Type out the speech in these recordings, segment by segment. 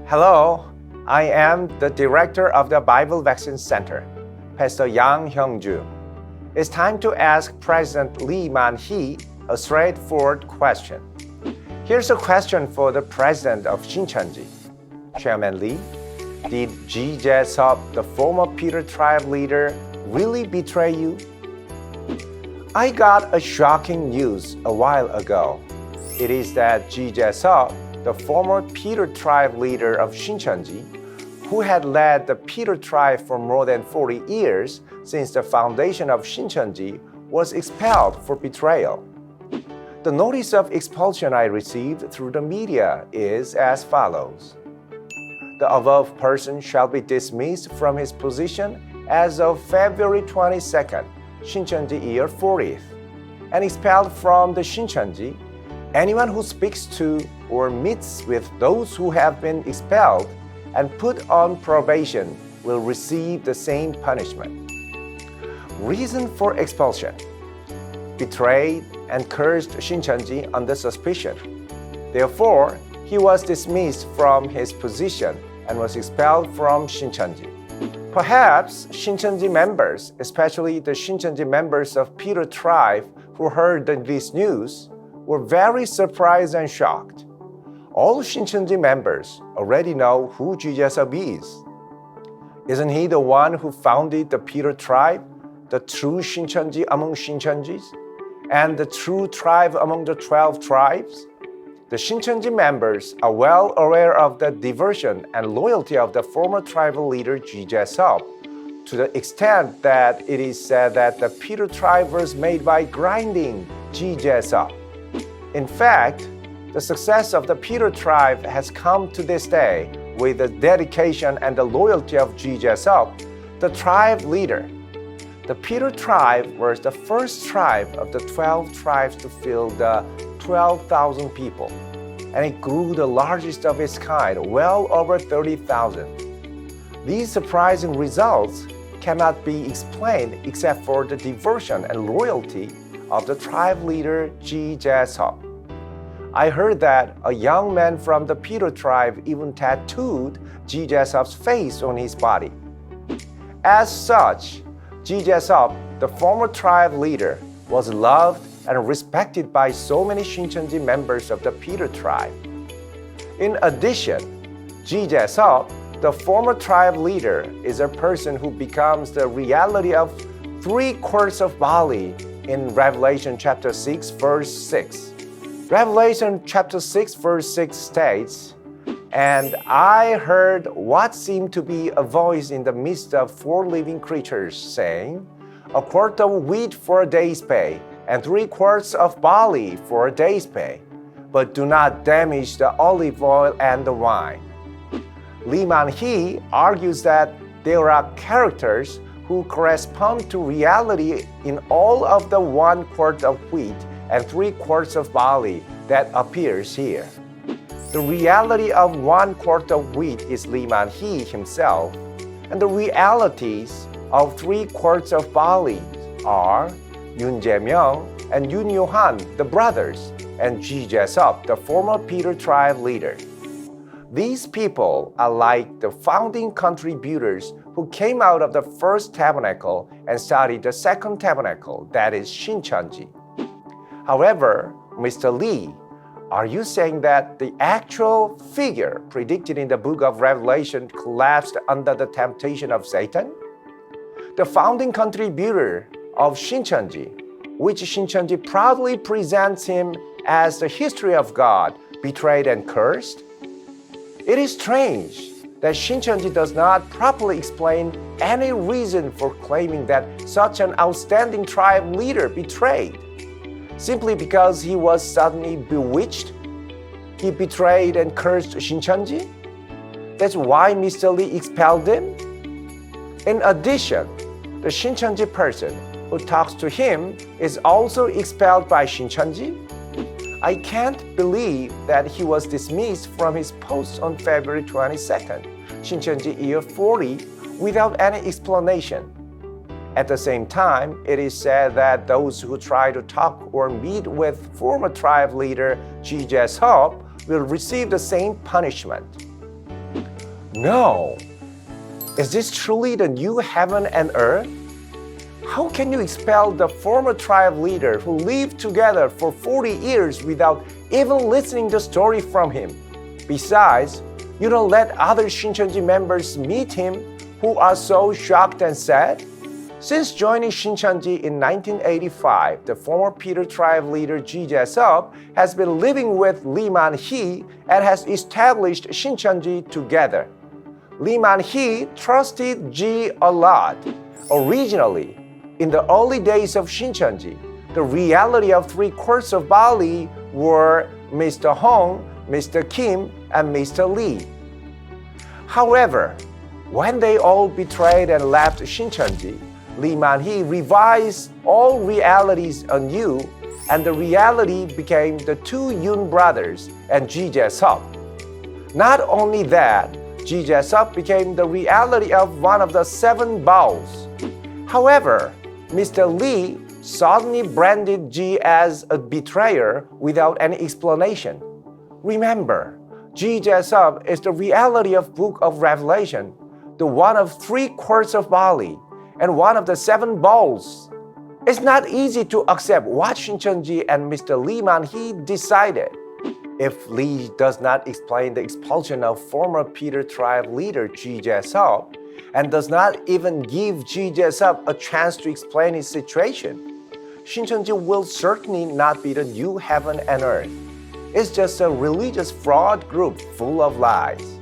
Hello, I am the director of the Bible Vaccine Center, Pastor Yang Hyung-ju. It's time to ask President Lee Man-hee a straightforward question. Here's a question for the president of Shincheonji. Chairman Lee, did Ji Jae-seop, the former Peter tribe leader, really betray you? I got a shocking news a while ago. It is that Ji Jae-seop, the former Peter tribe leader of Shincheonji, who had led the Peter tribe for more than 40 years since the foundation of Shincheonji, was expelled for betrayal. The notice of expulsion I received through the media is as follows. The above person shall be dismissed from his position as of February 22nd, Shincheonji year 40th, and expelled from the Shincheonji. Anyone who speaks to or meets with those who have been expelled and put on probation will receive the same punishment. Reason for expulsion: betrayed and cursed Shincheonji under suspicion. Therefore, he was dismissed from his position and was expelled from Shincheonji. Perhaps Shincheonji members, especially the Shincheonji members of Peter tribe who heard this news, were very surprised and shocked. All Shincheonji members already know who Ji Jae-seop is. Isn't he the one who founded the Peter tribe, the true Shincheonji among Shincheonjis, and the true tribe among the 12 tribes? The Shincheonji members are well aware of the devotion and loyalty of the former tribal leader Ji Jae-seop, to the extent that it is said that the Peter tribe was made by grinding Ji Jae-seop. In fact, the success of the Peter tribe has come to this day with the dedication and the loyalty of Ji Jae-seop, the tribe leader. The Peter tribe was the first tribe of the 12 tribes to fill the 12,000 people, and it grew the largest of its kind, well over 30,000. These surprising results cannot be explained except for the devotion and loyalty of the tribe leader Ji Jae-seop. I heard that a young man from the Peter tribe even tattooed Ji Jae-seop's face on his body. As such, Ji Jae-seop, the former tribe leader, was loved and respected by so many Shincheonji members of the Peter tribe. In addition, Ji Jae-seop, the former tribe leader, is a person who becomes the reality of 3 quarts of barley in Revelation chapter 6, verse 6. Revelation chapter 6, verse 6 states, "And I heard what seemed to be a voice in the midst of 4 living creatures, saying, 'A quart of wheat for a day's pay, and 3 quarts of barley for a day's pay, but do not damage the olive oil and the wine.'" Lee Man-hee argues that there are characters who correspond to reality in all of the 1 quart of wheat and 3 quarts of barley that appears here. The reality of 1 quart of wheat is Lee Man-hee himself, and the realities of 3 quarts of barley are Yoon Jae-myung and Yoon Yo-han, the brothers, and Ji Jae-seop, the former Peter tribe leader. These people are like the founding contributors who came out of the first tabernacle and started the second tabernacle, that is Shincheonji. However, Mr. Lee, are you saying that the actual figure predicted in the book of Revelation collapsed under the temptation of Satan? The founding contributor of Shincheonji, which Shincheonji proudly presents him as the history of God, betrayed and cursed? It is strange that Shincheonji does not properly explain any reason for claiming that such an outstanding tribe leader betrayed. Simply because he was suddenly bewitched, he betrayed and cursed Shincheonji? That's why Mr. Lee expelled him? In addition, the Shincheonji person who talks to him is also expelled by Shincheonji? I can't believe that he was dismissed from his post on February 22nd, Shincheonji year 40, without any explanation. At the same time, it is said that those who try to talk or meet with former tribe leader Ji Jae-seop will receive the same punishment. No. Is this truly the new heaven and earth? How can you expel the former tribe leader who lived together for 40 years without even listening the story from him? Besides, you don't let other Shincheonji members meet him who are so shocked and sad? Since joining Shincheonji in 1985, the former Peter tribe leader Ji Jae-seop has been living with Lee Man-hee and has established Shincheonji together. Lee Man-hee trusted Ji a lot. Originally, in the early days of Shincheonji, the reality of three courts of Bali were Mr. Hong, Mr. Kim, and Mr. Lee. However, when they all betrayed and left Shincheonji, Lee Man-hee revised all realities anew, and the reality became the two Yoon brothers and Ji Jae-seop. Not only that, Ji Jae-seop became the reality of one of the seven bowls. However, Mr. Lee suddenly branded Ji as a betrayer without any explanation. Remember, Ji Jae-seop is the reality of Book of Revelation, the one of three courts of Bali, and one of the seven bowls. It's not easy to accept what Shincheonji and Mr. Lee Man-hee decided. If Lee does not explain the expulsion of former Peter tribe leader Ji Jae-seop, and does not even give Ji Jae-seop a chance to explain his situation, Shincheonji will certainly not be the new heaven and earth. It's just a religious fraud group full of lies.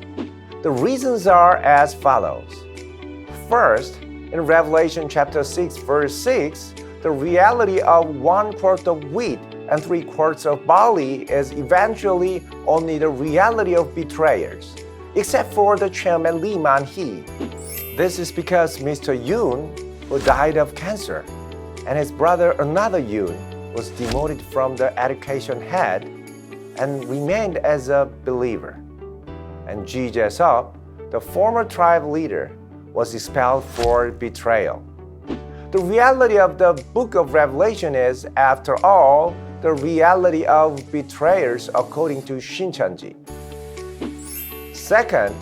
The reasons are as follows. First, in Revelation chapter 6, verse 6, the reality of 1 quart of wheat and 3 quarts of barley is eventually only the reality of betrayers, except for the chairman Lee Man-hee. This is because Mr. Yoon, who died of cancer, and his brother another Yoon was demoted from the education head and remained as a believer. And Ji Jae-seop, the former tribe leader, was expelled for betrayal. The reality of the book of Revelation is, after all, the reality of betrayers according to Shincheonji. Second,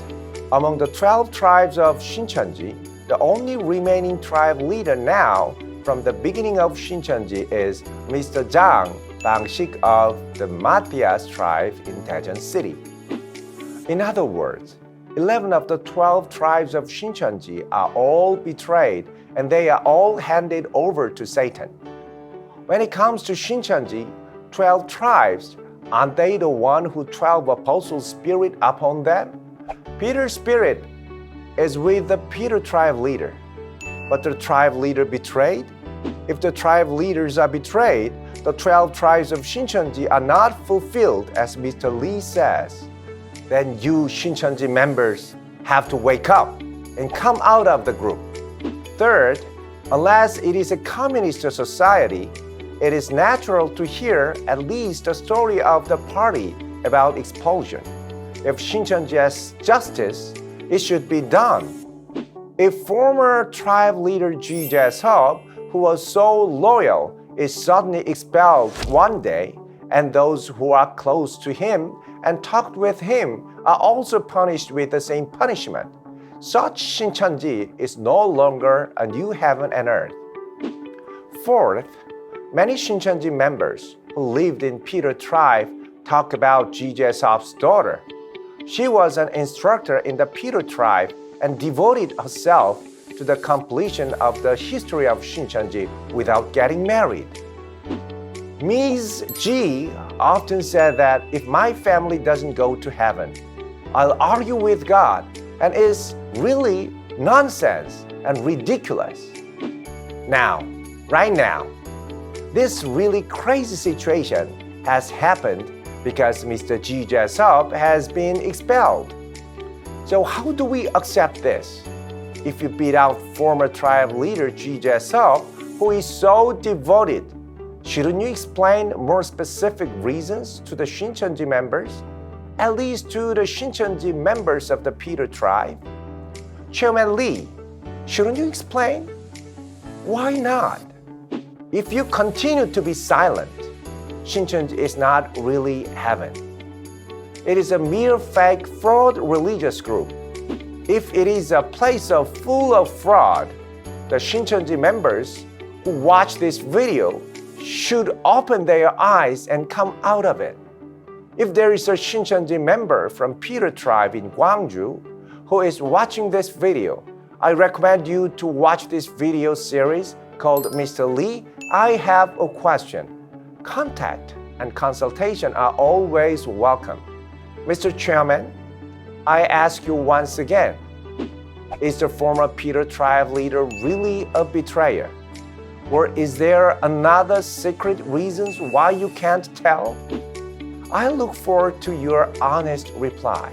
among the 12 tribes of Shincheonji, the only remaining tribe leader now from the beginning of Shincheonji is Mr. Jang Bang-sik of the Matthias tribe in Daejeon City. In other words, 11 of the 12 tribes of Shincheonji are all betrayed, and they are all handed over to Satan. When it comes to Shincheonji, 12 tribes, aren't they the one who 12 apostles' spirit upon them? Peter's spirit is with the Peter tribe leader. But the tribe leader betrayed? If the tribe leaders are betrayed, the 12 tribes of Shincheonji are not fulfilled, as Mr. Lee says. Then you Shincheonji members have to wake up and come out of the group. Third, unless it is a communist society, it is natural to hear at least the story of the party about expulsion. If Shincheonji has justice, it should be done. If former tribe leader Ji Jae-seop, who was so loyal, is suddenly expelled one day, and those who are close to him and talked with him are also punished with the same punishment, such Shincheonji is no longer a new heaven and earth. Fourth, many Shincheonji members who lived in Peter tribe talk about Ji Jae-seop's daughter. She was an instructor in the Peter tribe and devoted herself to the completion of the history of Shincheonji without getting married. Ms. Ji often said that if my family doesn't go to heaven, I'll argue with God, and it's really nonsense and ridiculous. Right now, this really crazy situation has happened because Mr. Ji Jae-seop has been expelled. So how do we accept this? If you beat out former tribe leader Ji Jae-seop, who is so devoted, shouldn't you explain more specific reasons to the Shincheonji members? At least to the Shincheonji members of the Peter tribe? Chairman Lee, shouldn't you explain? Why not? If you continue to be silent, Shincheonji is not really heaven. It is a mere fake fraud religious group. If it is a place full of fraud, the Shincheonji members who watch this video should open their eyes and come out of it. If there is a Shincheonji member from Peter tribe in Gwangju who is watching this video, I recommend you to watch this video series called Mr. Lee, I Have a Question. Contact and consultation are always welcome. Mr. Chairman, I ask you once again, is the former Peter tribe leader really a betrayer? Or is there another secret reasons why you can't tell? I look forward to your honest reply.